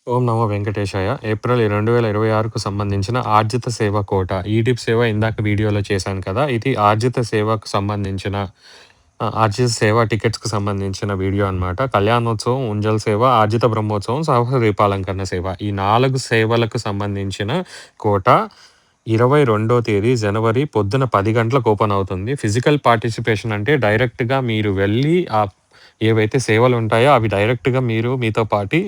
ఓం నమో వెంకటేశాయ. ఏప్రిల్ 2026కు సంబంధించిన ఆర్జిత సేవ కోట. ఈటిప్ సేవ ఇందాక వీడియోలో చేశాను కదా! ఇది ఆర్జిత సేవకు సంబంధించిన ఆర్జిత సేవ టికెట్స్‌కి సంబంధించిన వీడియో అనమాట. కళ్యాణోత్సవం, ఉంజల్ సేవ, ఆర్జిత బ్రహ్మోత్సవం, సహస్ర దీపాలంకరణ సేవ. ఈ 4 సేవలకు సంబంధించిన కోట 22 తేదీ జనవరి పొద్దున 10 గంటలకు ఓపెన్ అవుతుంది. ఫిజికల్ పార్టిసిపేషన్ అంటే డైరెక్ట్‌గా మీరు వెళ్ళి ఏవైతే సేవలుంటాయో అవి డైరెక్ట్‌గా మీరు మీతో పాటి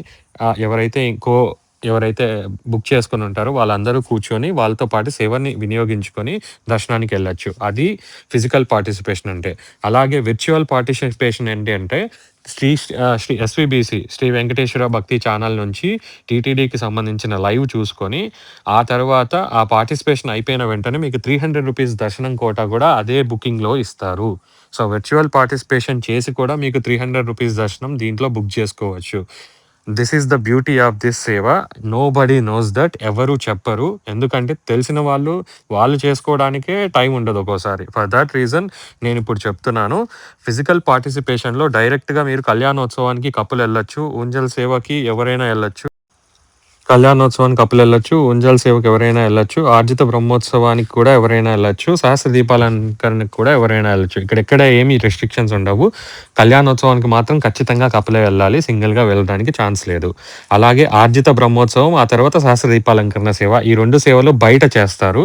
ఎవరైతే బుక్ చేసుకొని ఉంటారో వాళ్ళందరూ కూర్చొని వాళ్ళతో పాటు సేవని వినియోగించుకొని దర్శనానికెళ్ళొచ్చు. అది ఫిజికల్ పార్టిసిపేషన్ అంటే. అలాగే విర్చువల్ పార్టిసిపేషన్ ఏంటి అంటే శ్రీ ఎస్‌వీబీసీ శ్రీ వెంకటేశ్వర భక్తి ఛానల్ నుంచి టీటీడీకి సంబంధించిన లైవ్ చూసుకొని, ఆ తర్వాత ఆ పార్టిసిపేషన్ అయిపోయిన వెంటనే మీకు రూ. 300 దర్శనం కోటా గూడా అదే బుకింగ్‌లో ఇస్తారు. సో, విర్చువల్ పార్టిసిపేషన్ చేసి కూడా మీకు రూ. 300 దర్శనం దీంట్లో బుక్ చేసుకోవచ్చు. This is the beauty of this seva. Nobody knows that. ఎవరు చెప్పరు. ఎందుకంటే తెలిసిన వాళ్ళు చేసుకోవడానికే టైం ఉండదు ఒక్కోసారి. ఫర్ దట్ రీజన్ నేనిప్పుడు చెప్తున్నాను. ఫిజికల్ పార్టిసిపేషన్‌లో డైరెక్ట్‌గా మీరు కళ్యాణోత్సవానికి కపులెళ్ళొచ్చు. ఉంజల్ సేవకి ఎవరైనా ఎళ్ళొచ్చు. కళ్యాణోత్సవానికి కపులెళ్ళొచ్చు. ఉంజల్ సేవకి ఎవరైనా ఎళ్ళొచ్చు. ఆర్జిత బ్రహ్మోత్సవానికి కూడా ఎవరైనా ఎళ్ళొచ్చు. సహస్ర దీపాలంకరణకి కూడా ఎవరైనా ఎళ్ళొచ్చు. ఇక్కడెక్కడ ఏమి రెస్ట్రిక్షన్స్ ఉండవు. కళ్యాణోత్సవానికి మాత్రం ఖచ్చితంగా కపులే వెళ్ళాలి. సింగిల్‌గా వెళ్ళడానికి ఛాన్స్ లేదు. అలాగే ఆర్జిత బ్రహ్మోత్సవం, ఆ తర్వాత సహస్ర దీపాలంకరణ సేవ. ఈ 2 సేవలు బయట చేస్తారు.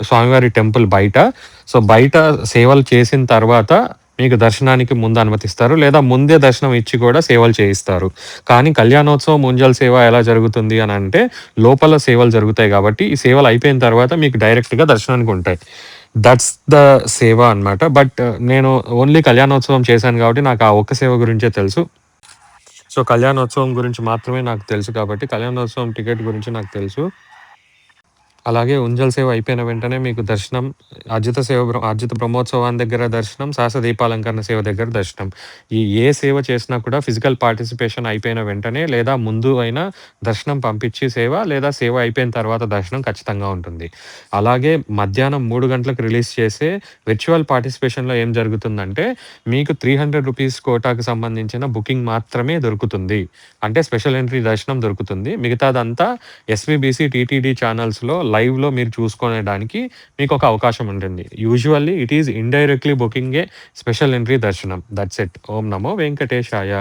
స్వామివారి టెంపుల్ బయట. సో, బయట సేవలు చేసిన తర్వాత మీకు దర్శనానికి ముందు అనుమతిస్తారు. లేదా ముందే దర్శనం ఇచ్చి కూడా సేవలు చేయిస్తారు. కానీ కళ్యాణోత్సవం, ఉంజల్ సేవ ఎలా జరుగుతుంది అనంటే, లోపల సేవలు జరుగుతాయి గాబట్టి, ఈ సేవలు అయిపోయిన తర్వాత మీకు డైరెక్ట్‌గా దర్శనానికుంటాయి. దట్స్ ద సేవ అనమాట. బట్ నేను ఓన్లీ కళ్యాణోత్సవం చేశాను గాబట్టి, నాకు ఆ ఒక్క సేవ గురించే తెలుసు. సో, కళ్యాణోత్సవం గురించి మాత్రమే నాకు తెలుసు కాబట్టి, కళ్యాణోత్సవం టికెట్ గురించి నాకు తెలుసు. అలాగే ఉంజల్ సేవ అయిపోయిన వెంటనే మీకు దర్శనం, ఆర్జిత బ్రహ్మోత్సవాన్ని దగ్గర దర్శనం, సహస్ర దీపాలంకరణ సేవ దగ్గర దర్శనం. ఏ సేవ చేసినా కూడా ఫిజికల్ పార్టిసిపేషన్ అయిపోయిన వెంటనే లేదా ముందు అయినా దర్శనం పంపించి లేదా సేవ అయిపోయిన తర్వాత దర్శనం ఖచ్చితంగా ఉంటుంది. అలాగే మధ్యాహ్నం 3 గంటలకు రిలీజ్ చేసే విర్చువల్ పార్టిసిపేషన్‌లో ఏం జరుగుతుందంటే, మీకు రూ. 300 కోటాకు సంబంధించిన బుకింగ్ మాత్రమే దొరుకుతుంది. అంటే స్పెషల్ ఎంట్రీ దర్శనం దొరుకుతుంది. మిగతాదంతా ఎస్‌వీబీసీ, టీటీడీ ఛానల్స్‌లో లైవ్‌లో మీరు చూసుకొనేడానికి మీకొక అవకాశం ఉంటుంది. Usually it is indirectly booking a special entry darshanam. That's it. ఓం నమో వెంకటేశాయ.